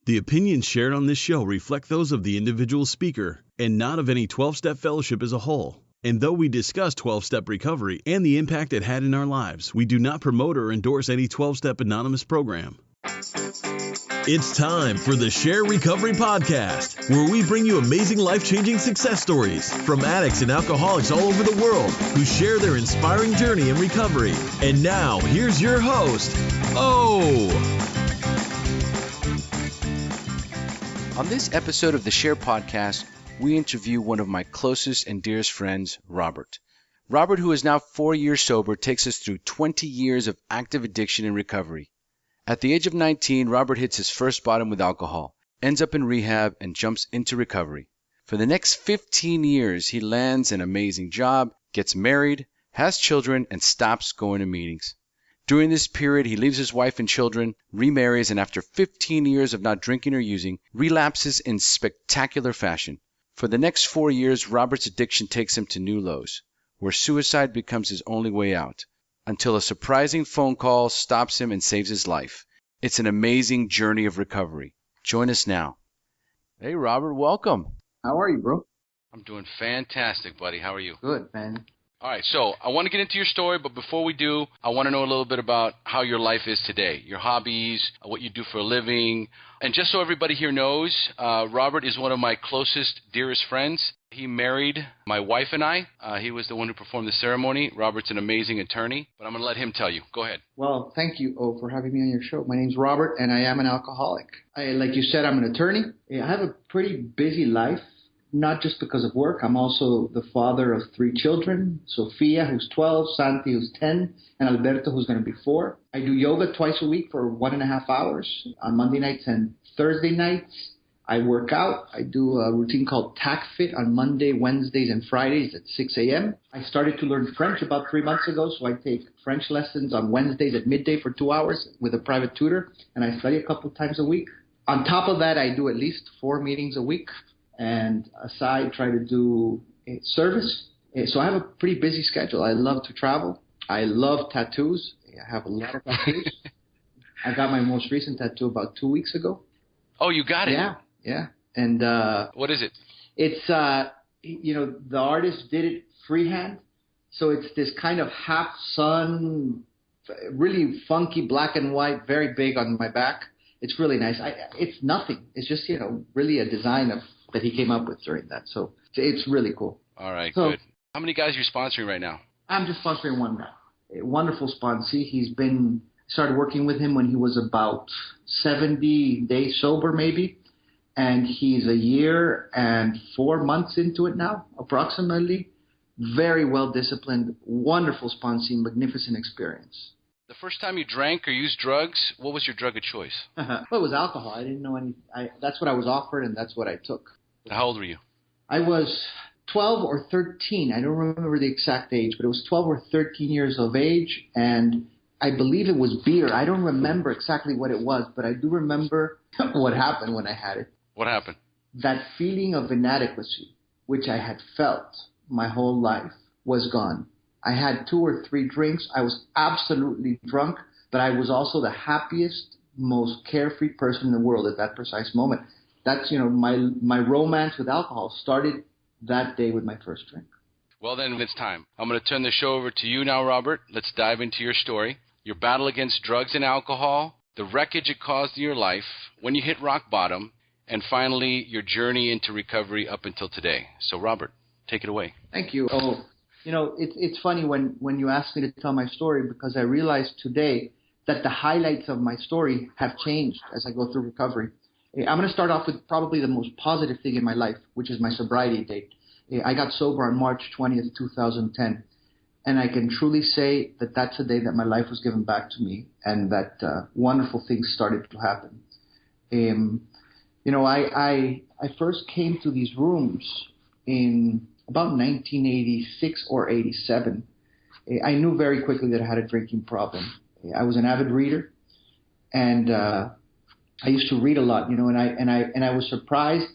The opinions shared on this show reflect those of the individual speaker and not of any 12-Step Fellowship as a whole. And though we discuss 12-Step recovery and the impact it had in our lives, we do not promote or endorse any 12-Step Anonymous program. It's time for the Share Recovery Podcast, where we bring you amazing life-changing success stories from addicts and alcoholics all over the world who share their inspiring journey in recovery. And now, here's your host, O. On this episode of the Share Podcast, we interview one of my closest and dearest friends, Robert. Robert, who is now 4 years sober, takes us through 20 years of active addiction and recovery. At the age of 19, Robert hits his first bottom with alcohol, ends up in rehab, and jumps into recovery. For the next 15 years, he lands an amazing job, gets married, has children, and stops going to meetings. During this period, he leaves his wife and children, remarries, and after 15 years of not drinking or using, relapses in spectacular fashion. For the next 4 years, Robert's addiction takes him to new lows, where suicide becomes his only way out, until a surprising phone call stops him and saves his life. It's an amazing journey of recovery. Join us now. Hey, Robert, welcome. How are you, bro? I'm doing fantastic, buddy. How are you? Good, man. All right, so I want to get into your story, but before we do, I want to know a little bit about how your life is today, your hobbies, what you do for a living. And just so everybody here knows, Robert is one of my closest, dearest friends. He married my wife and I. He was the one who performed the ceremony. Robert's an amazing attorney, but I'm going to let him tell you. Go ahead. Well, thank you, O, for having me on your show. My name's Robert, and I am an alcoholic. Like you said, I'm an attorney. I have a pretty busy life. Not just because of work. I'm also the father of 3 children, Sofia, who's 12, Santi, who's 10, and Alberto, who's going to be 4. I do yoga twice a week for 1.5 hours on Monday nights and Thursday nights. I work out. I do a routine called TAC Fit on Monday, Wednesdays, and Fridays at 6 a.m. I started to learn French about 3 months ago, so I take French lessons on Wednesdays at midday for 2 hours with a private tutor, and I study a couple times a week. On top of that, I do at least 4 meetings a week. And aside, try to do service. So I have a pretty busy schedule. I love to travel. I love tattoos. I have a lot of tattoos. I got my most recent tattoo about 2 weeks ago. Oh, you got it? Yeah. And what is it? It's, the artist did it freehand. So it's this kind of half sun, really funky black and white, very big on my back. It's really nice. It's nothing. It's just, really a design that he came up with during that. So it's really cool. All right, good. How many guys are you sponsoring right now? I'm just sponsoring one guy. A wonderful sponsee. Started working with him when he was about 70 days sober maybe. And he's 1 year and 4 months into it now, approximately. Very well disciplined, wonderful sponsee, magnificent experience. The first time you drank or used drugs, what was your drug of choice? Well, it was alcohol. I didn't know any. That's what I was offered, and that's what I took. How old were you? I was 12 or 13. I don't remember the exact age, but it was 12 or 13 years of age, and I believe it was beer. I don't remember exactly what it was, but I do remember what happened when I had it. What happened? That feeling of inadequacy, which I had felt my whole life, was gone. I had 2 or 3 drinks. I was absolutely drunk, but I was also the happiest, most carefree person in the world at that precise moment. That's, my romance with alcohol started that day with my first drink. Well, then it's time. I'm going to turn the show over to you now, Robert. Let's dive into your story, your battle against drugs and alcohol, the wreckage it caused in your life, when you hit rock bottom, and finally, your journey into recovery up until today. So, Robert, take it away. Thank you. Oh, it's funny when you ask me to tell my story, because I realized today that the highlights of my story have changed as I go through recovery. I'm going to start off with probably the most positive thing in my life, which is my sobriety date. I got sober on March 20th, 2010. And I can truly say that that's the day that my life was given back to me and that wonderful things started to happen. I first came to these rooms in about 1986 or 87. I knew very quickly that I had a drinking problem. I was an avid reader, and I used to read a lot, and I was surprised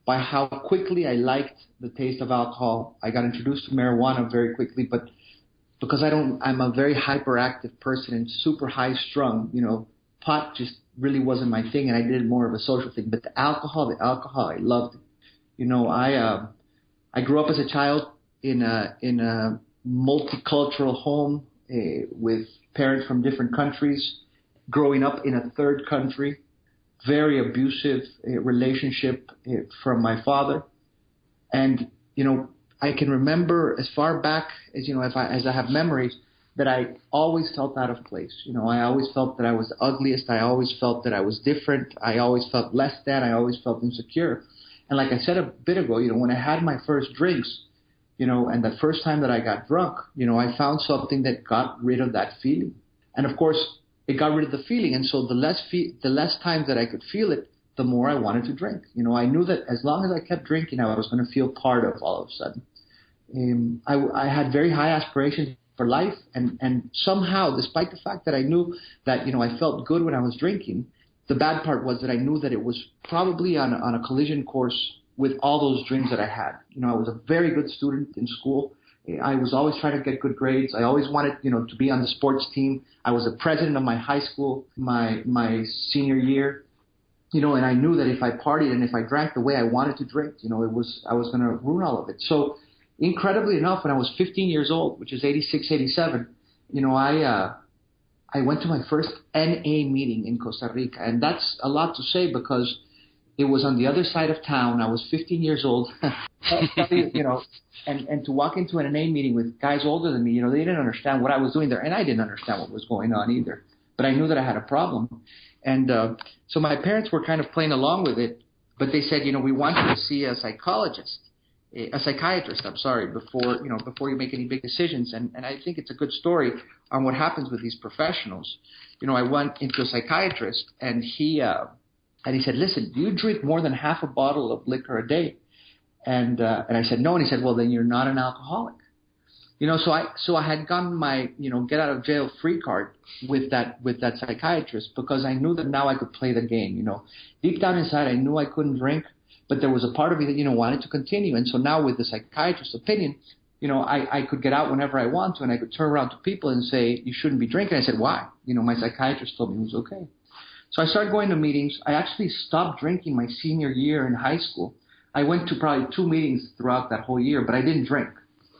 by how quickly I liked the taste of alcohol. I got introduced to marijuana very quickly, but because I'm a very hyperactive person and super high strung, pot just really wasn't my thing, and I did more of a social thing. But the alcohol, I loved it. You know, I grew up as a child in a multicultural home with parents from different countries, growing up in a third country, very abusive relationship from my father. And, you know, I can remember as far back as, you know, as I have memories, that I always felt out of place. You know, I always felt that I was the ugliest. I always felt that I was different. I always felt less than. I always felt insecure. And like I said a bit ago, you know, when I had my first drinks, you know, and the first time that I got drunk, you know, I found something that got rid of that feeling. And of course, it got rid of the feeling. And so the less time that I could feel it, the more I wanted to drink. You know, I knew that as long as I kept drinking, I was going to feel part of all of a sudden. I had very high aspirations for life. And somehow, despite the fact that I knew that, you know, I felt good when I was drinking, the bad part was that I knew that it was probably on a collision course with all those dreams that I had. You know, I was a very good student in school. I was always trying to get good grades. I always wanted, you know, to be on the sports team. I was the president of my high school my senior year. You know, and I knew that if I partied and if I drank the way I wanted to drink, you know, I was going to ruin all of it. So incredibly enough, when I was 15 years old, which is 86, 87, you know, I went to my first NA meeting in Costa Rica. And that's a lot to say because it was on the other side of town. I was 15 years old, you know, and to walk into an NA meeting with guys older than me, you know, they didn't understand what I was doing there. And I didn't understand what was going on either. But I knew that I had a problem. And so my parents were kind of playing along with it. But they said, you know, we want you to see a psychiatrist, before you make any big decisions. And I think it's a good story on what happens with these professionals. You know, I went into a psychiatrist, and he said, listen, do you drink more than half a bottle of liquor a day? And I said, no. And he said, well, then you're not an alcoholic. You know, so I had gotten my, you know, get out of jail free card with that psychiatrist because I knew that now I could play the game. You know, deep down inside, I knew I couldn't drink, but there was a part of me that, you know, wanted to continue. And so now with the psychiatrist's opinion, you know, I could get out whenever I want to, and I could turn around to people and say, you shouldn't be drinking. I said, why? You know, my psychiatrist told me it was okay. So I started going to meetings. I actually stopped drinking my senior year in high school. I went to probably 2 meetings throughout that whole year, but I didn't drink.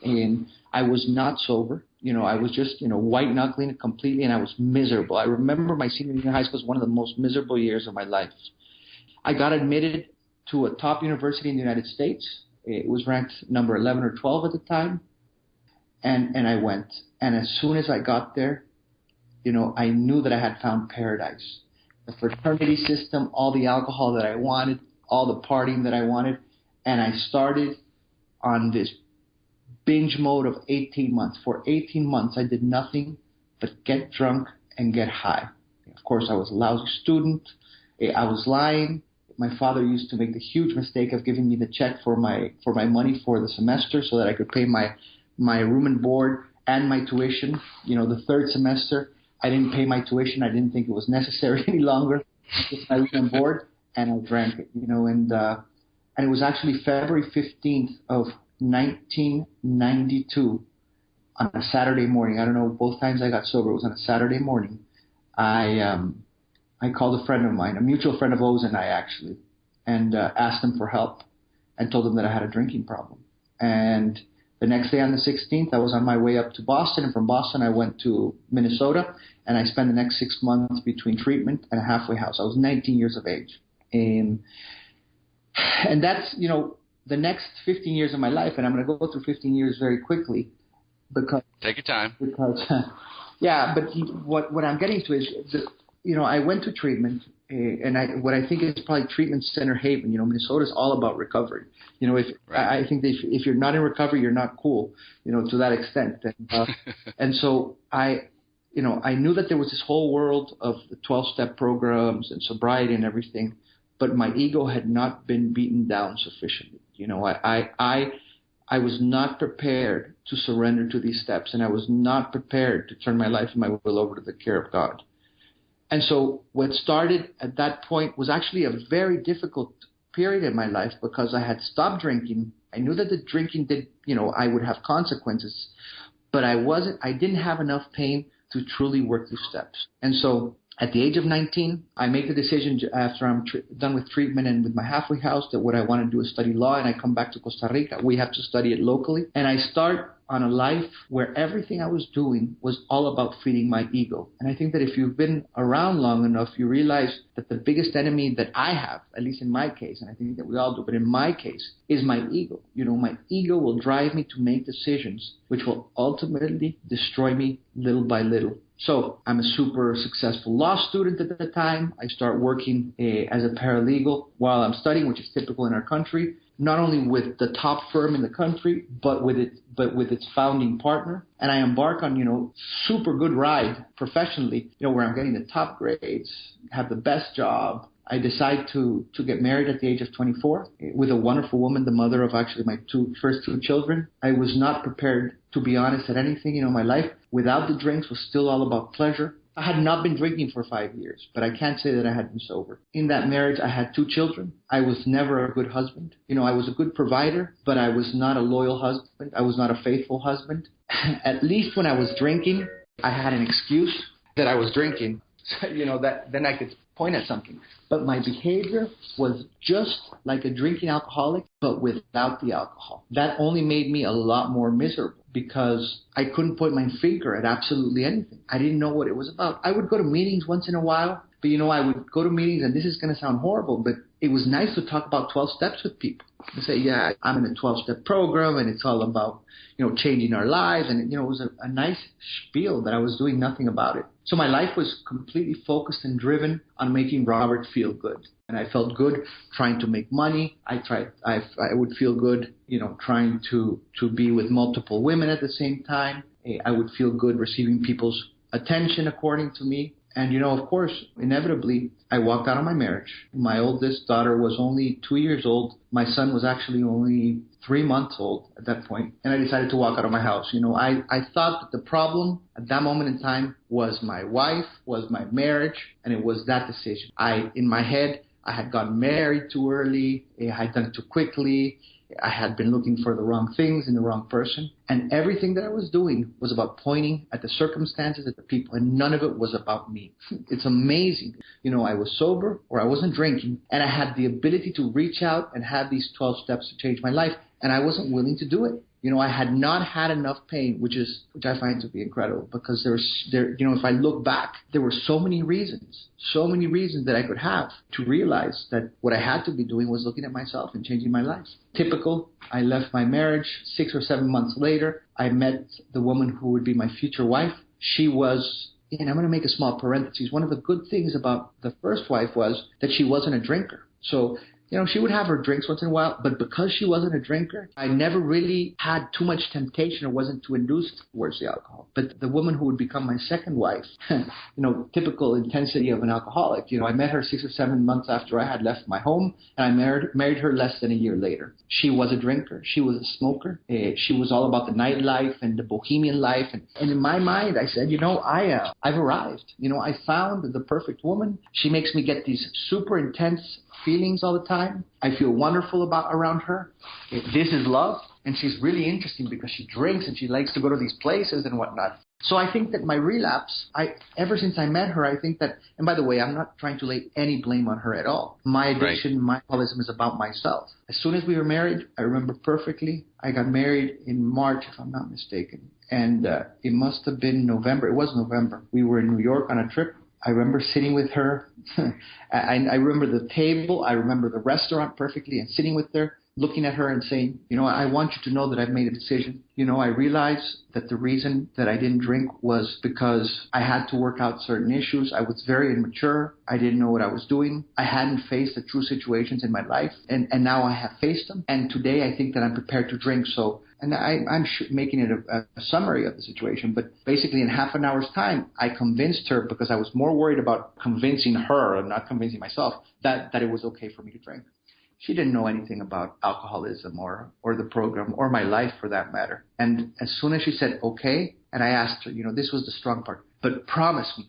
And I was not sober. You know, I was just, you know, white-knuckling it completely, and I was miserable. I remember my senior year in high school was one of the most miserable years of my life. I got admitted to a top university in the United States. It was ranked number 11 or 12 at the time. And I went. And as soon as I got there, you know, I knew that I had found paradise. The fraternity system, all the alcohol that I wanted, all the partying that I wanted. And I started on this binge mode of 18 months. For 18 months, I did nothing but get drunk and get high. Of course, I was a lousy student. I was lying. My father used to make the huge mistake of giving me the check for my money for the semester so that I could pay my room and board and my tuition. You know, the third semester, I didn't pay my tuition. I didn't think it was necessary any longer. Just my room and board, and I drank it. You know, and it was actually February 15th of 1992 on a Saturday morning. I don't know, both times I got sober, it was on a Saturday morning. I called a friend of mine, a mutual friend of O's and I actually, and asked him for help and told him that I had a drinking problem. And the next day on the 16th, I was on my way up to Boston. And from Boston, I went to Minnesota, and I spent the next 6 months between treatment and a halfway house. I was 19 years of age. And that's, you know, the next 15 years of my life. And I'm going to go through 15 years very quickly because – Take your time. Because, yeah, but what I'm getting to is that, you know, I went to treatment, and what I think is probably treatment center haven. You know, Minnesota is all about recovery. You know, I think that if you're not in recovery, you're not cool. You know, to that extent. And so I knew that there was this whole world of the 12-step programs and sobriety and everything, but my ego had not been beaten down sufficiently. You know, I was not prepared to surrender to these steps, and I was not prepared to turn my life and my will over to the care of God. And so what started at that point was actually a very difficult period in my life because I had stopped drinking. I knew that the drinking did, you know, I would have consequences, but I didn't have enough pain to truly work these steps. And so At the age of 19, I make the decision after I'm done with treatment and with my halfway house that what I want to do is study law, and I come back to Costa Rica. We have to study it locally. And I start on a life where everything I was doing was all about feeding my ego. And I think that if you've been around long enough, you realize that the biggest enemy that I have, at least in my case, and I think that we all do, but in my case, is my ego. My ego will drive me to make decisions which will ultimately destroy me little by little. So I'm a super successful law student at the time. I start working as a paralegal while I'm studying, which is typical in our country, not only with the top firm in the country, but with its founding partner. And I embark on, super good ride professionally, where I'm getting the top grades, have the best job. I decide to get married at the age of 24 with a wonderful woman, the mother of actually my first two children. I was not prepared, to be honest, at anything. My life without the drinks was still all about pleasure. I had not been drinking for 5 years, but I can't say that I had been sober. In that marriage, I had 2 children. I was never a good husband. I was a good provider, but I was not a loyal husband. I was not a faithful husband. At least when I was drinking, I had an excuse that I was drinking. That then I could point at something. But my behavior was just like a drinking alcoholic, but without the alcohol. That only made me a lot more miserable because I couldn't point my finger at absolutely anything. I didn't know what it was about. I would go to meetings once in a while, but I would go to meetings, and this is going to sound horrible, but it was nice to talk about 12 steps with people. To say, yeah, I'm in a 12-step program, and it's all about, changing our lives. And, it was a nice spiel, but I was doing nothing about it. So my life was completely focused and driven on making Robert feel good. And I felt good trying to make money. I would feel good, trying to be with multiple women at the same time. I would feel good receiving people's attention according to me. And, of course, inevitably, I walked out of my marriage. My oldest daughter was only 2 years old. My son was actually only 3 months old at that point. And I decided to walk out of my house. I thought that the problem at that moment in time was my wife, was my marriage, and it was that decision. In my head, I had gotten married too early. I had done it too quickly. I had been looking for the wrong things in the wrong person. And everything that I was doing was about pointing at the circumstances, at the people, and none of it was about me. It's amazing. I was sober or I wasn't drinking, and I had the ability to reach out and have these 12 steps to change my life, and I wasn't willing to do it. I had not had enough pain, which I find to be incredible, because if I look back, there were so many reasons that I could have to realize that what I had to be doing was looking at myself and changing my life. Typical, I left my marriage. 6 or 7 months later, I met the woman who would be my future wife. She was, and I'm going to make a small parenthesis, one of the good things about the first wife was that she wasn't a drinker. So she would have her drinks once in a while, but because she wasn't a drinker, I never really had too much temptation or wasn't too induced towards the alcohol. But the woman who would become my second wife, typical intensity of an alcoholic. I met her 6 or 7 months after I had left my home, and I married her less than a year later. She was a drinker. She was a smoker. She was all about the nightlife and the bohemian life. And in my mind, I said, I've arrived. I found the perfect woman. She makes me get these super intense feelings all the time. I feel wonderful around her. This is love. And she's really interesting because she drinks and she likes to go to these places and whatnot. So I think that my relapse, ever since I met her, I think that, and by the way, I'm not trying to lay any blame on her at all. My addiction, my alcoholism is about myself. As soon as we were married, I remember perfectly, I got married in March, if I'm not mistaken. And it must have been November. It was November. We were in New York on a trip. I remember sitting with her. I remember the table. I remember the restaurant perfectly, and sitting with her, looking at her and saying, I want you to know that I've made a decision. I realized that the reason that I didn't drink was because I had to work out certain issues. I was very immature. I didn't know what I was doing. I hadn't faced the true situations in my life, and now I have faced them. And today I think that I'm prepared to drink. So, and I'm making it a summary of the situation, but basically in half an hour's time, I convinced her, because I was more worried about convincing her and not convincing myself, that it was okay for me to drink. She didn't know anything about alcoholism or the program or my life for that matter. And as soon as she said, okay, and I asked her, this was the strong part, but promise me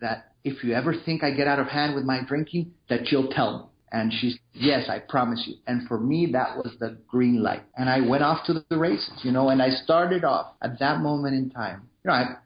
that if you ever think I get out of hand with my drinking, that you'll tell me. And she said, yes, I promise you. And for me, that was the green light. And I went off to the races, and I started off at that moment in time.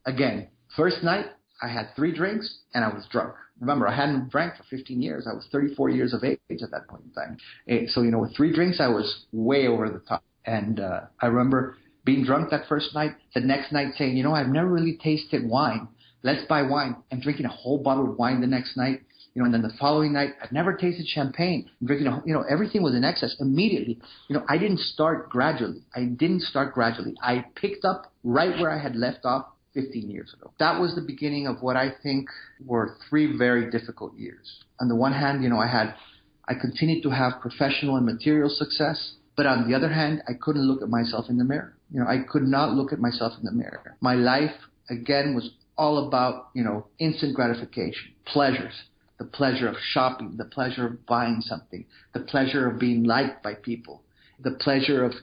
Again, first night, I had 3 drinks and I was drunk. Remember, I hadn't drank for 15 years. I was 34 years of age at that point in time. So, with 3 drinks, I was way over the top. And I remember being drunk that first night, the next night saying, I've never really tasted wine. Let's buy wine. And drinking a whole bottle of wine the next night. And then the following night, I've never tasted champagne. I'm drinking, everything was in excess immediately. I didn't start gradually. I picked up right where I had left off 15 years ago. That was the beginning of what I think were 3 very difficult years. On the one hand, I continued to have professional and material success, but on the other hand, I couldn't look at myself in the mirror. I could not look at myself in the mirror. My life, again, was all about, instant gratification, pleasures, the pleasure of shopping, the pleasure of buying something, the pleasure of being liked by people, the pleasure of,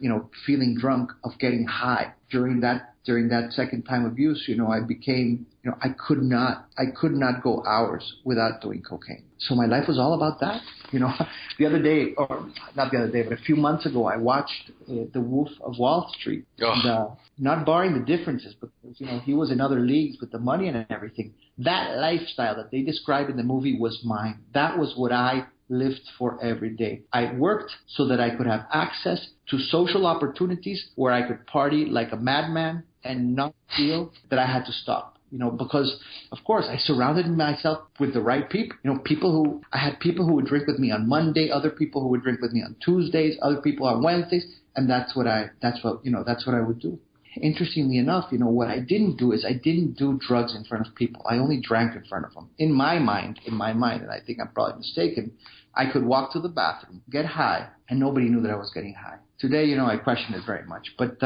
feeling drunk, of getting high. During that second time of use, I became, I could not go hours without doing cocaine. So my life was all about that. The other day, or not the other day, but a few months ago, I watched The Wolf of Wall Street. And, not barring the differences, because, he was in other leagues with the money and everything. That lifestyle that they described in the movie was mine. That was what I lived for every day. I worked so that I could have access to social opportunities where I could party like a madman and not feel that I had to stop. Because, of course, I surrounded myself with the right people. I had people who would drink with me on Monday, other people who would drink with me on Tuesdays, other people on Wednesdays, and that's what I would do. Interestingly enough, what I didn't do is I didn't do drugs in front of people. I only drank in front of them. In my mind, and I think I'm probably mistaken, I could walk to the bathroom, get high, and nobody knew that I was getting high. Today, I question it very much. But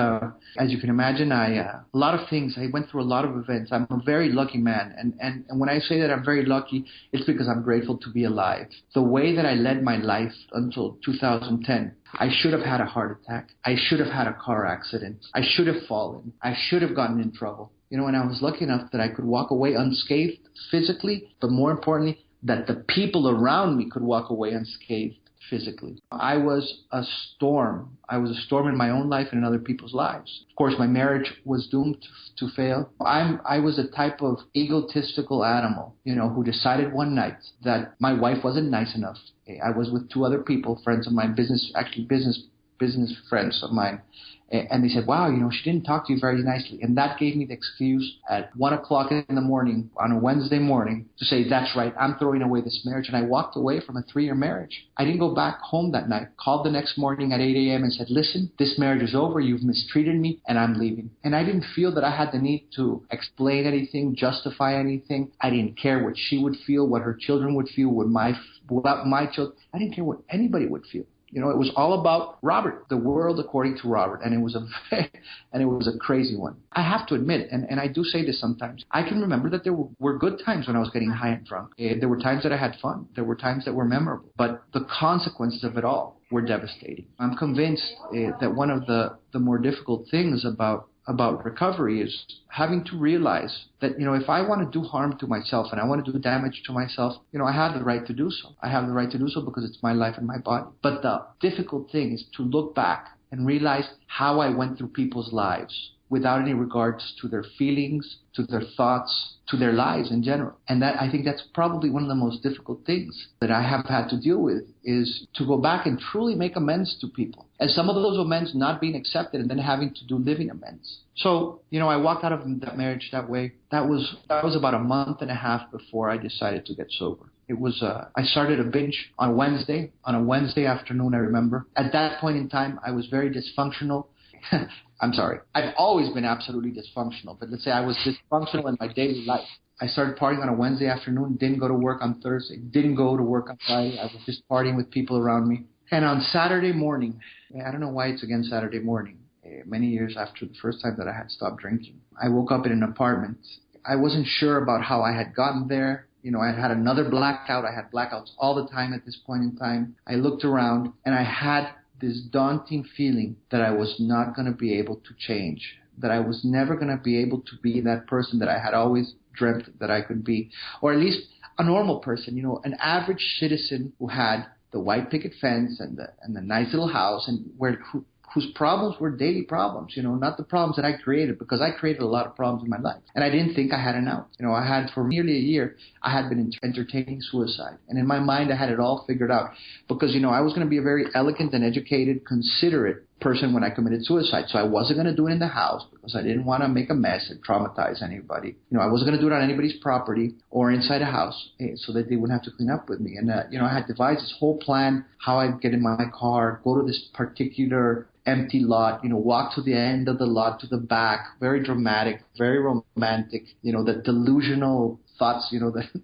as you can imagine, a lot of things, I went through a lot of events. I'm a very lucky man. And when I say that I'm very lucky, it's because I'm grateful to be alive. The way that I led my life until 2010, I should have had a heart attack. I should have had a car accident. I should have fallen. I should have gotten in trouble. And I was lucky enough that I could walk away unscathed physically, but more importantly, that the people around me could walk away unscathed physically. I was a storm. I was a storm in my own life and in other people's lives. Of course, my marriage was doomed to fail. I was a type of egotistical animal, who decided one night that my wife wasn't nice enough. I was with 2 other people, friends of mine, business friends of mine. And they said, wow, she didn't talk to you very nicely. And that gave me the excuse at 1 o'clock in the morning on a Wednesday morning to say, that's right, I'm throwing away this marriage. And I walked away from a 3-year marriage. I didn't go back home that night. Called the next morning at 8 a.m. and said, listen, this marriage is over. You've mistreated me and I'm leaving. And I didn't feel that I had the need to explain anything, justify anything. I didn't care what she would feel, what her children would feel, what my children. I didn't care what anybody would feel. It was all about Robert, the world according to Robert, and it was a crazy one. I have to admit, and I do say this sometimes, I can remember that there were good times when I was getting high and drunk. There were times that I had fun. There were times that were memorable. But the consequences of it all were devastating. I'm convinced that one of the more difficult things about recovery is having to realize that, if I want to do harm to myself and I want to do damage to myself, I have the right to do so. I have the right to do so because it's my life and my body. But the difficult thing is to look back and realize how I went through people's lives without any regards to their feelings, to their thoughts, to their lives in general. And I think that's probably one of the most difficult things that I have had to deal with, is to go back and truly make amends to people. And some of those amends not being accepted and then having to do living amends. So, I walked out of that marriage that way. That was about a month and a half before I decided to get sober. It was, I started a binge on a Wednesday afternoon, I remember. At that point in time, I was very dysfunctional. I'm sorry. I've always been absolutely dysfunctional, but let's say I was dysfunctional in my daily life. I started partying on a Wednesday afternoon, didn't go to work on Thursday, didn't go to work on Friday. I was just partying with people around me. And on Saturday morning, I don't know why it's again Saturday morning, many years after the first time that I had stopped drinking, I woke up in an apartment. I wasn't sure about how I had gotten there. I had another blackout. I had blackouts all the time at this point in time. I looked around and I had this daunting feeling that I was not going to be able to change, that I was never going to be able to be that person that I had always dreamt that I could be, or at least a normal person, an average citizen who had the white picket fence and the nice little house and whose problems were daily problems, not the problems that I created, because I created a lot of problems in my life. And I didn't think I had an out. I had, for nearly a year, I had been entertaining suicide. And in my mind, I had it all figured out because, I was going to be a very elegant and educated, considerate person when I committed suicide. So I wasn't going to do it in the house because I didn't want to make a mess and traumatize anybody. I wasn't going to do it on anybody's property or inside a house so that they wouldn't have to clean up with me. And, I had devised this whole plan, how I'd get in my car, go to this particular empty lot, walk to the end of the lot to the back, very dramatic, very romantic, the delusional thoughts,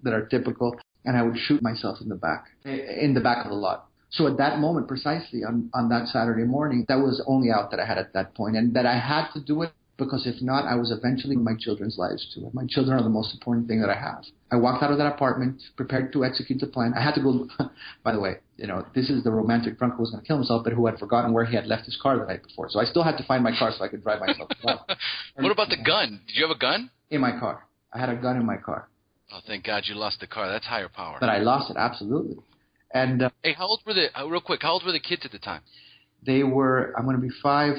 that are typical. And I would shoot myself in the back of the lot. So at that moment, precisely on that Saturday morning, that was the only out that I had at that point, and that I had to do it because if not, I was eventually in my children's lives too. My children are the most important thing that I have. I walked out of that apartment, prepared to execute the plan. I had to go, by the way, this is the romantic drunk who was going to kill himself, but who had forgotten where he had left his car the night before. So I still had to find my car so I could drive myself. What about the gun? Did you have a gun? In my car. I had a gun in my car. Oh, thank God you lost the car. That's higher power. But I lost it, absolutely. And hey, how old were the kids at the time? They were, I'm going to be 5.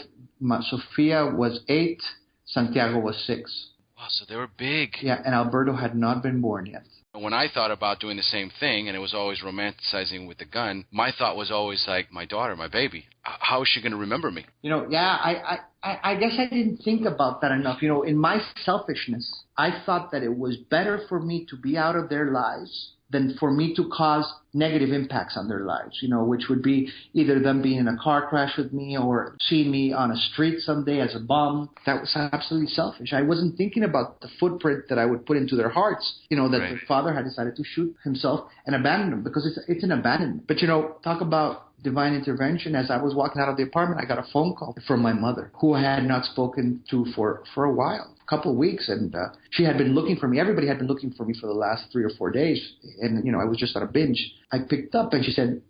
Sofia was 8. Santiago was 6. Wow, so they were big. Yeah, and Alberto had not been born yet. When I thought about doing the same thing, and it was always romanticizing with the gun, my thought was always like, my daughter, my baby, how is she going to remember me? I guess I didn't think about that enough. In my selfishness, I thought that it was better for me to be out of their lives than for me to cause negative impacts on their lives, which would be either them being in a car crash with me or seeing me on a street someday as a bum. That was absolutely selfish. I wasn't thinking about the footprint that I would put into their hearts, that right. Their father had decided to shoot himself and abandon them, because it's an abandonment. But, talk about divine intervention. As I was walking out of the apartment, I got a phone call from my mother, who I had not spoken to for a while. Couple of weeks, and she had been looking for me. Everybody had been looking for me for the last 3 or 4 days, and I was just on a binge. I picked up, and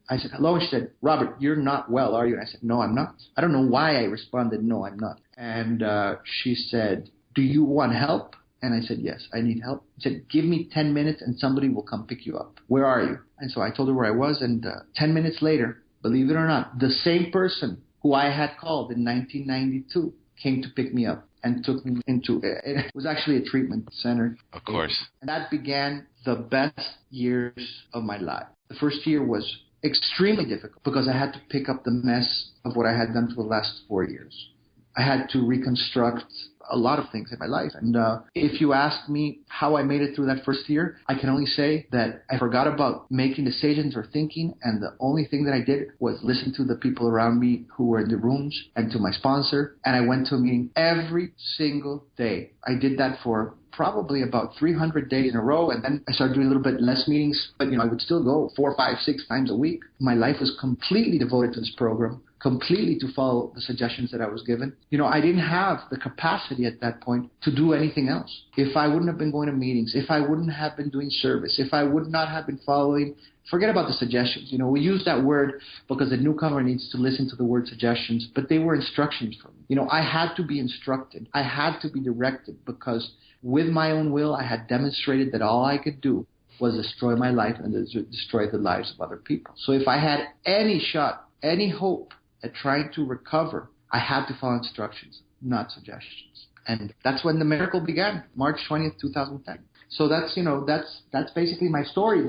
I said, hello, and she said, Robert, you're not well, are you? And I said, no, I'm not. I don't know why I responded, no, I'm not. And she said, do you want help? And I said, yes, I need help. She said, give me 10 minutes and somebody will come pick you up. Where are you? And so I told her where I was, and 10 minutes later, believe it or not, the same person who I had called in 1992 came to pick me up and took me into it. Was actually a treatment center. Of course. And that began the best years of my life. The first year was extremely difficult because I had to pick up the mess of what I had done for the last 4 years. I had to reconstruct a lot of things in my life. And if you ask me how I made it through that first year, I can only say that I forgot about making decisions or thinking, and the only thing that I did was listen to the people around me who were in the rooms and to my sponsor, and I went to a meeting every single day. I did that for probably about 300 days in a row, and then I started doing a little bit less meetings, but I would still go 4, 5, 6 times a week. My life was completely devoted to this program, completely to follow the suggestions that I was given. I didn't have the capacity at that point to do anything else. If I wouldn't have been going to meetings, if I wouldn't have been doing service, if I would not have been following, forget about the suggestions. We use that word because the newcomer needs to listen to the word suggestions, but they were instructions for me. I had to be instructed. I had to be directed, because with my own will, I had demonstrated that all I could do was destroy my life and destroy the lives of other people. So if I had any shot, any hope at trying to recover, I had to follow instructions, not suggestions. And that's when the miracle began, March 20th, 2010. So that's basically my story.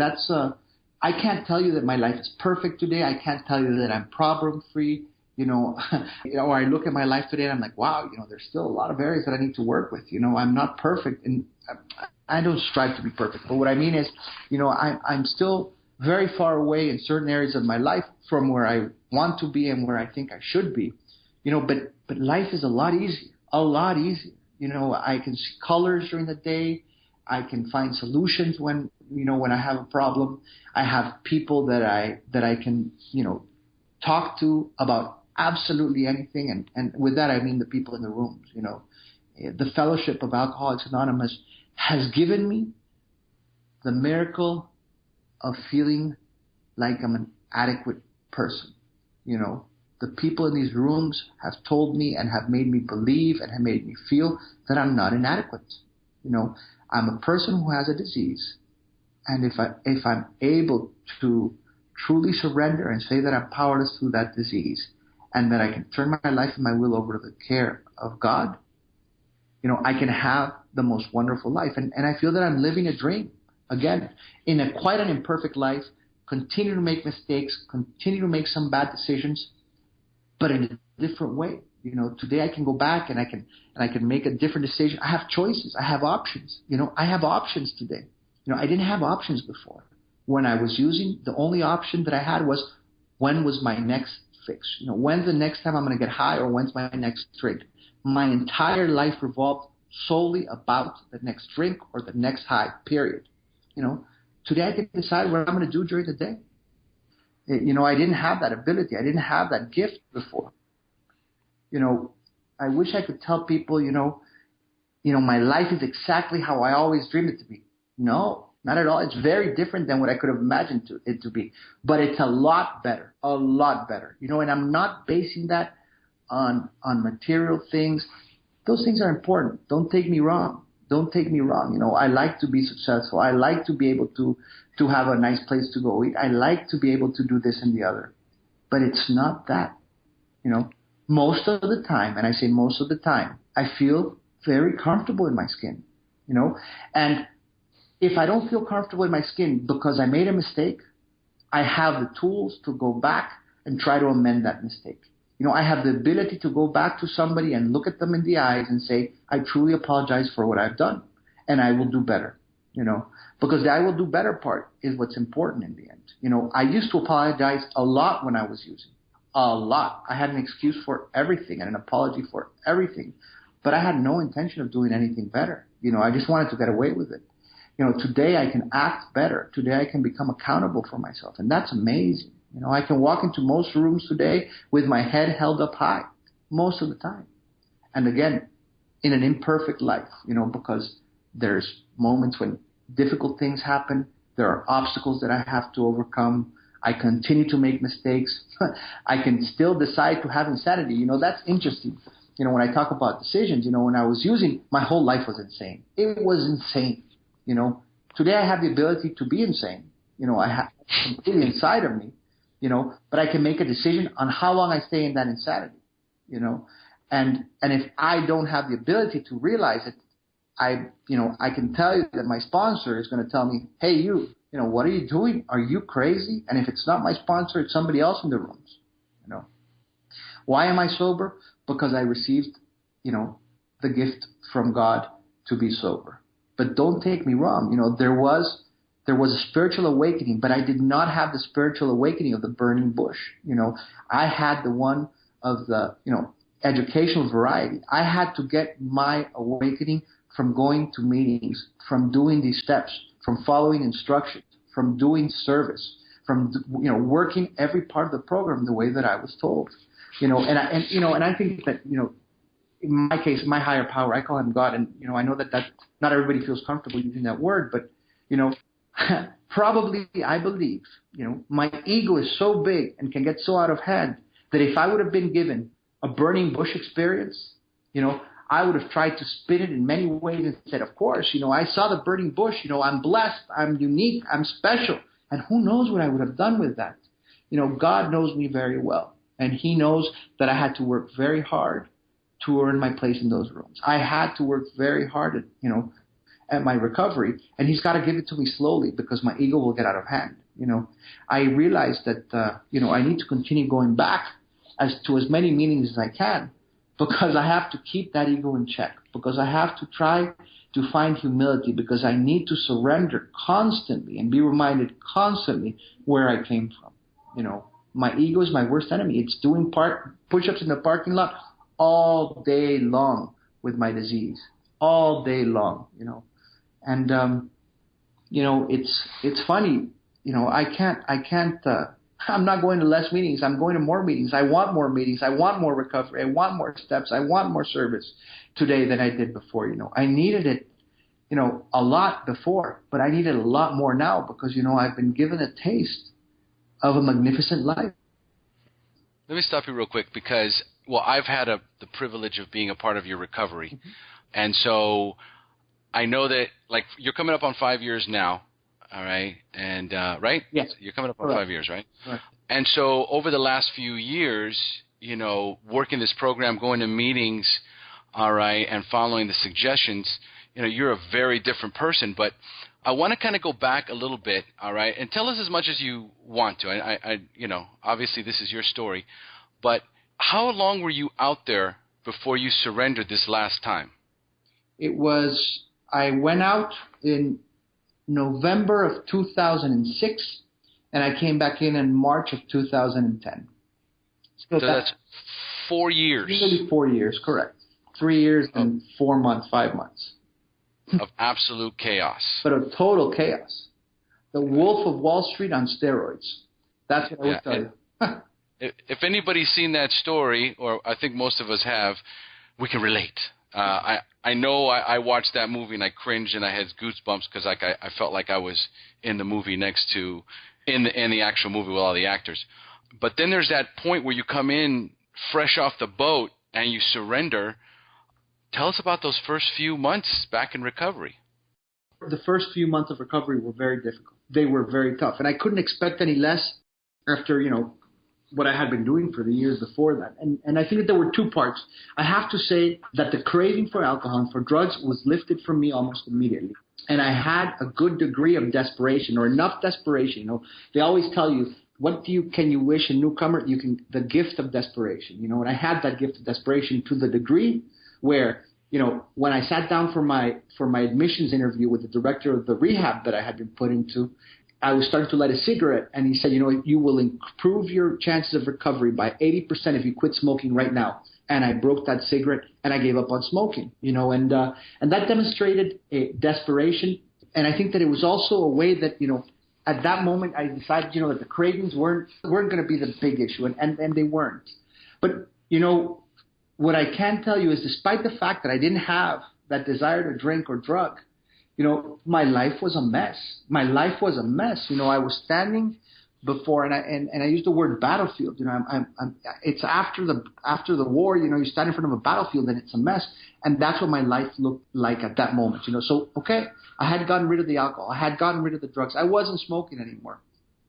I can't tell you that my life is perfect today. I can't tell you that I'm problem-free. Or I look at my life today and I'm like, wow, there's still a lot of areas that I need to work with. I'm not perfect, and I don't strive to be perfect. But what I mean is, I'm still very far away in certain areas of my life from where I want to be and where I think I should be. But life is a lot easier. I can see colors during the day. I can find solutions when I have a problem. I have people that I can, talk to about absolutely anything. And with that, I mean the people in the rooms. The fellowship of Alcoholics Anonymous has given me the miracle of feeling like I'm an adequate person. The people in these rooms have told me and have made me believe and have made me feel that I'm not inadequate. I'm a person who has a disease. And if I'm able to truly surrender and say that I'm powerless through that disease, and that I can turn my life and my will over to the care of God, I can have the most wonderful life. And I feel that I'm living a dream. Again, in quite an imperfect life, continue to make mistakes, continue to make some bad decisions, but in a different way. Today I can go back and I can make a different decision. I have choices. I have options. I have options today. I didn't have options before. When I was using, the only option that I had was, when was my next fix? When's the next time I'm going to get high, or when's my next drink? My entire life revolved solely about the next drink or the next high, period. Today I can decide what I'm going to do during the day. I didn't have that ability. I didn't have that gift before. I wish I could tell people, my life is exactly how I always dreamed it to be. No, not at all. It's very different than what I could have imagined it to be. But it's a lot better, and I'm not basing that on material things. Those things are important. Don't take me wrong. I like to be successful. I like to be able to have a nice place to go eat. I like to be able to do this and the other. But it's not that, Most of the time, and I say most of the time, I feel very comfortable in my skin, And if I don't feel comfortable in my skin because I made a mistake, I have the tools to go back and try to amend that mistake. I have the ability to go back to somebody and look at them in the eyes and say, I truly apologize for what I've done, and I will do better, because the I will do better part is what's important in the end. I used to apologize a lot when I was using, a lot. I had an excuse for everything and an apology for everything, but I had no intention of doing anything better. I just wanted to get away with it. Today I can act better. Today I can become accountable for myself, and that's amazing. I can walk into most rooms today with my head held up high most of the time. And again, in an imperfect life, because there's moments when difficult things happen. There are obstacles that I have to overcome. I continue to make mistakes. I can still decide to have insanity. That's interesting. When I talk about decisions, when I was using, my whole life was insane. It was insane. Today I have the ability to be insane. I have completely inside of me. But I can make a decision on how long I stay in that insanity, and if I don't have the ability to realize it, I can tell you that my sponsor is going to tell me, hey, what are you doing? Are you crazy? And if it's not my sponsor, it's somebody else in the rooms, Why am I sober? Because I received, the gift from God to be sober. But don't take me wrong. There was a spiritual awakening, but I did not have the spiritual awakening of the burning bush. I had the one of the, educational variety. I had to get my awakening from going to meetings, from doing these steps, from following instructions, from doing service, from, working every part of the program the way that I was told. And I think that, in my case, my higher power, I call him God. And, I know that not everybody feels comfortable using that word, but, probably I believe, my ego is so big and can get so out of hand that if I would have been given a burning bush experience, I would have tried to spin it in many ways and said, of course, I saw the burning bush, I'm blessed, I'm unique, I'm special. And who knows what I would have done with that? God knows me very well. And he knows that I had to work very hard to earn my place in those rooms. I had to work very hard at my recovery, and he's got to give it to me slowly because my ego will get out of hand. I realized that, I need to continue going back as many meetings as I can because I have to keep that ego in check, because I have to try to find humility, because I need to surrender constantly and be reminded constantly where I came from. My ego is my worst enemy. It's doing push-ups in the parking lot all day long with my disease, all day long, And, it's funny, I'm not going to less meetings. I'm going to more meetings. I want more meetings. I want more recovery. I want more steps. I want more service today than I did before. I needed it, a lot before, but I need it a lot more now because, I've been given a taste of a magnificent life. Let me stop you real quick because, I've had the privilege of being a part of your recovery. Mm-hmm. And so I know that, you're coming up on 5 years now, all right? And, right? Yes. You're coming up on 5 years, right? Right. And so over the last few years, working this program, going to meetings, all right, and following the suggestions, you're a very different person. But I want to kind of go back a little bit, all right, and tell us as much as you want to. I obviously this is your story, but how long were you out there before you surrendered this last time? I went out in November of 2006, and I came back in March of 2010. So that's 4 years. Nearly 4 years, correct. 3 years and 4 months, 5 months. Of absolute chaos. But of total chaos. The Wolf of Wall Street on steroids. That's what I would tell you. If anybody's seen that story, or I think most of us have, we can relate. I know I watched that movie and I cringed and I had goosebumps because I felt like I was in the movie in the actual movie with all the actors. But then there's that point where you come in fresh off the boat and you surrender. Tell us about those first few months back in recovery. The first few months of recovery were very difficult. They were very tough. And I couldn't expect any less after, what I had been doing for the years before that. And I think that there were two parts. I have to say that the craving for alcohol and for drugs was lifted from me almost immediately. And I had a good degree of desperation, or enough desperation. They always tell you, can you wish a newcomer? The gift of desperation, and I had that gift of desperation to the degree where, when I sat down for my admissions interview with the director of the rehab that I had been put into, I was starting to light a cigarette, and he said, you will improve your chances of recovery by 80% if you quit smoking right now. And I broke that cigarette, and I gave up on smoking, and that demonstrated a desperation. And I think that it was also a way that, at that moment I decided, that the cravings weren't going to be the big issue, and they weren't. But, what I can tell you is, despite the fact that I didn't have that desire to drink or drug, my life was a mess. My life was a mess. I was standing before, and I use the word battlefield. It's after the war. You stand in front of a battlefield and it's a mess, and that's what my life looked like at that moment. So okay, I had gotten rid of the alcohol, I had gotten rid of the drugs, I wasn't smoking anymore,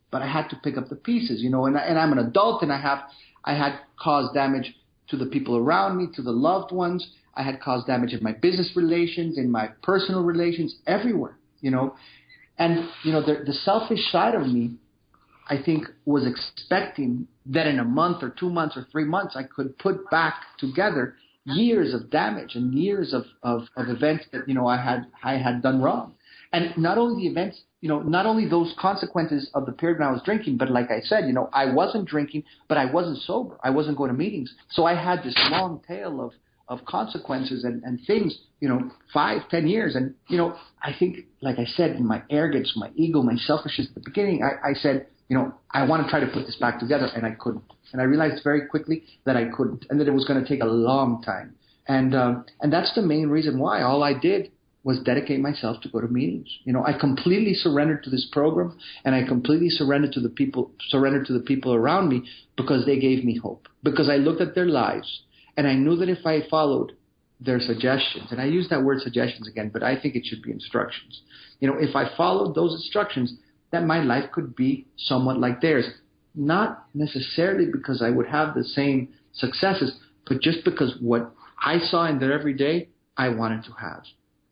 but I had to pick up the pieces. And I'm an adult, and I had caused damage to the people around me, to the loved ones. I had caused damage in my business relations, in my personal relations, everywhere. And the selfish side of me, I think, was expecting that in a month or 2 months or 3 months, I could put back together years of damage and years of events that, I had done wrong. And not only the events, not only those consequences of the period when I was drinking, but like I said, I wasn't drinking, but I wasn't sober. I wasn't going to meetings. So I had this long tail of consequences and things, 5, 10 years. And, I think, like I said, in my arrogance, my ego, my selfishness at the beginning, I said, I want to try to put this back together, and I couldn't. And I realized very quickly that I couldn't, and that it was going to take a long time. And that's the main reason why all I did was dedicate myself to go to meetings. I completely surrendered to this program, and I completely surrendered to the people around me, because they gave me hope. Because I looked at their lives, and I knew that if I followed their suggestions, and I use that word suggestions again, but I think it should be instructions. If I followed those instructions, that my life could be somewhat like theirs. Not necessarily because I would have the same successes, but just because what I saw in their everyday, I wanted to have.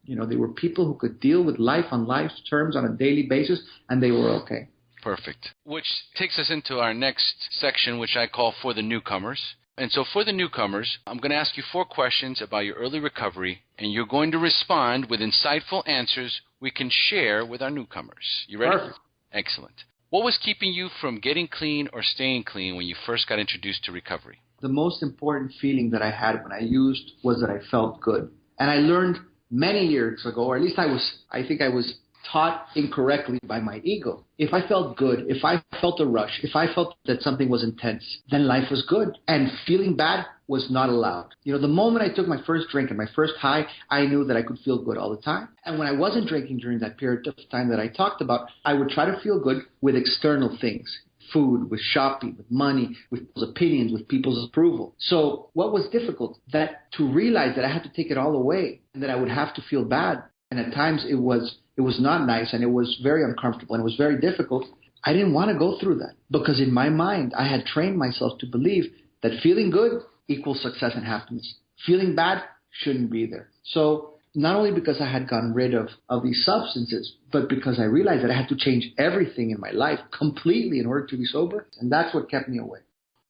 They were people who could deal with life on life's terms on a daily basis, and they were okay. Perfect. Which takes us into our next section, which I call For the Newcomers. And so for the newcomers, I'm going to ask you 4 questions about your early recovery, and you're going to respond with insightful answers we can share with our newcomers. You ready? Perfect. Excellent. What was keeping you from getting clean or staying clean when you first got introduced to recovery? The most important feeling that I had when I used was that I felt good. And I learned many years ago, or at least I think I was taught incorrectly by my ego. If I felt good, if I felt a rush, if I felt that something was intense, then life was good. And feeling bad was not allowed. The moment I took my first drink and my first high, I knew that I could feel good all the time. And when I wasn't drinking during that period of time that I talked about, I would try to feel good with external things. Food, with shopping, with money, with people's opinions, with people's approval. So what was difficult? That to realize that I had to take it all away and that I would have to feel bad. And at times it was not nice, and it was very uncomfortable, and it was very difficult. I didn't want to go through that, because in my mind I had trained myself to believe that feeling good equals success and happiness. Feeling bad shouldn't be there. So not only because I had gotten rid of these substances, but because I realized that I had to change everything in my life completely in order to be sober. And that's what kept me away.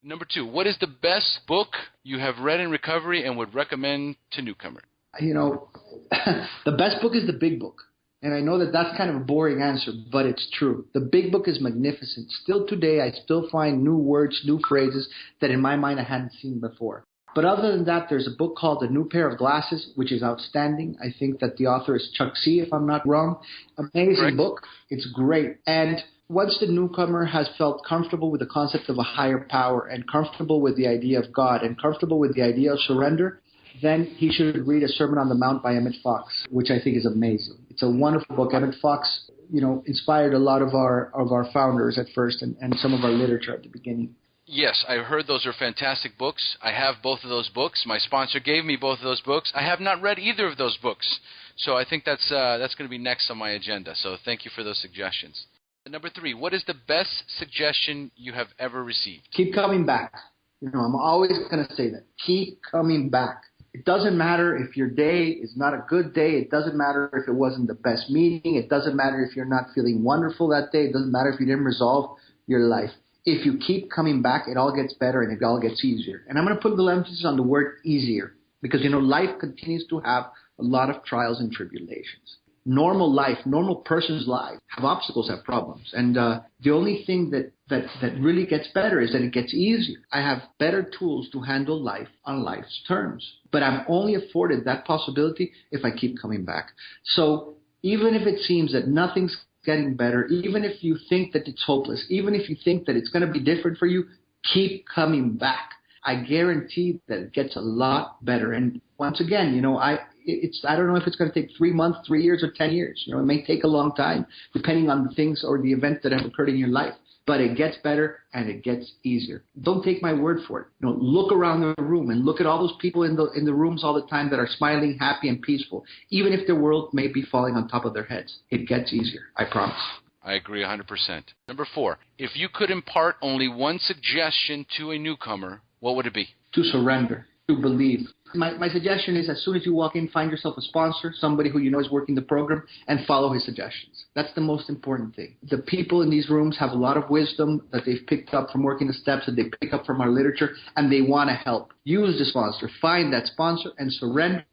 Number 2, what is the best book you have read in recovery and would recommend to newcomer? You know, the best book is the big book. And I know that that's kind of a boring answer, but it's true. The big book is magnificent. Still today, I still find new words, new phrases that in my mind I hadn't seen before. But other than that, there's a book called A New Pair of Glasses, which is outstanding. I think that the author is Chuck C., if I'm not wrong. Amazing Correct. book. It's great. And once the newcomer has felt comfortable with the concept of a higher power and comfortable with the idea of God and comfortable with the idea of surrender, then he should read A Sermon on the Mount by Emmett Fox, which I think is amazing. It's a wonderful book. Emmett Fox, inspired a lot of our founders at first and some of our literature at the beginning. Yes, I heard those are fantastic books. I have both of those books. My sponsor gave me both of those books. I have not read either of those books. So I think that's going to be next on my agenda. So thank you for those suggestions. Number 3, what is the best suggestion you have ever received? Keep coming back. I'm always going to say that. Keep coming back. It doesn't matter if your day is not a good day. It doesn't matter if it wasn't the best meeting. It doesn't matter if you're not feeling wonderful that day. It doesn't matter if you didn't resolve your life. If you keep coming back, it all gets better and it all gets easier. And I'm going to put the emphasis on the word easier because, life continues to have a lot of trials and tribulations. Normal life, normal person's life have obstacles, have problems. And the only thing that really gets better is that it gets easier. I have better tools to handle life on life's terms. But I'm only afforded that possibility if I keep coming back. So even if it seems that nothing's getting better, even if you think that it's hopeless, even if you think that it's going to be different for you, keep coming back. I guarantee that it gets a lot better. And once again, I don't know if it's going to take 3 months, 3 years, or 10 years. It may take a long time, depending on the things or the events that have occurred in your life. But it gets better and it gets easier. Don't take my word for it. Look around the room and look at all those people in the rooms all the time that are smiling, happy, and peaceful, even if their world may be falling on top of their heads. It gets easier. I promise. I agree 100%. Number 4, if you could impart only one suggestion to a newcomer, what would it be? To surrender, to believe. My suggestion is as soon as you walk in, find yourself a sponsor, somebody who you know is working the program, and follow his suggestions. That's the most important thing. The people in these rooms have a lot of wisdom that they've picked up from working the steps, that they pick up from our literature, and they want to help. Use the sponsor. Find that sponsor and surrender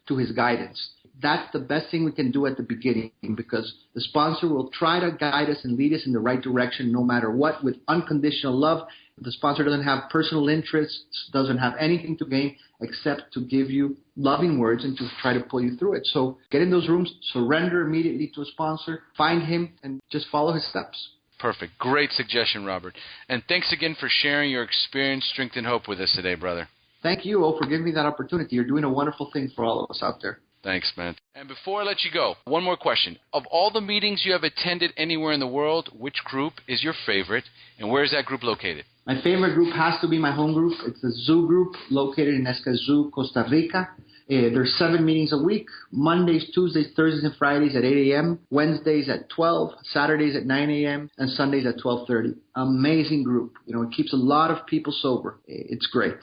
to his guidance. That's the best thing we can do at the beginning because the sponsor will try to guide us and lead us in the right direction no matter what with unconditional love. The sponsor doesn't have personal interests, doesn't have anything to gain except to give you loving words and to try to pull you through it. So get in those rooms, surrender immediately to a sponsor, find him, and just follow his steps. Perfect. Great suggestion, Robert. And thanks again for sharing your experience, strength, and hope with us today, brother. Thank you, for giving me that opportunity. You're doing a wonderful thing for all of us out there. Thanks, man. And before I let you go, one more question. Of all the meetings you have attended anywhere in the world, which group is your favorite, and where is that group located? My favorite group has to be my home group. It's the Zoo group located in Escazú, Costa Rica. There's 7 meetings a week, Mondays, Tuesdays, Thursdays, and Fridays at 8 a.m., Wednesdays at 12, Saturdays at 9 a.m., and Sundays at 12:30. Amazing group. It keeps a lot of people sober. It's great.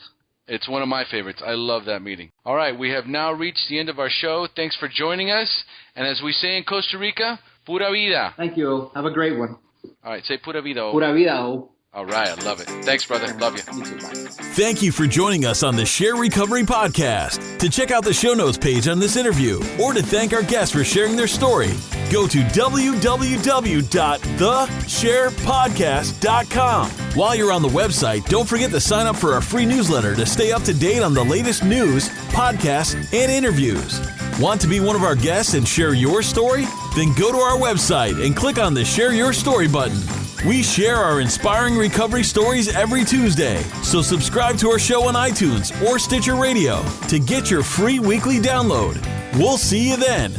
It's one of my favorites. I love that meeting. All right, we have now reached the end of our show. Thanks for joining us. And as we say in Costa Rica, pura vida. Thank you. Have a great one. All right, say pura vida. Pura vida. All right, I love it. Thanks, brother. Love you. You too, bye. Thank you for joining us on the Share Recovery Podcast. To check out the show notes page on this interview or to thank our guests for sharing their story, go to www.thesharepodcast.com. While you're on the website, don't forget to sign up for our free newsletter to stay up to date on the latest news, podcasts, and interviews. Want to be one of our guests and share your story? Then go to our website and click on the Share Your Story button. We share our inspiring recovery stories every Tuesday, so subscribe to our show on iTunes or Stitcher Radio to get your free weekly download. We'll see you then.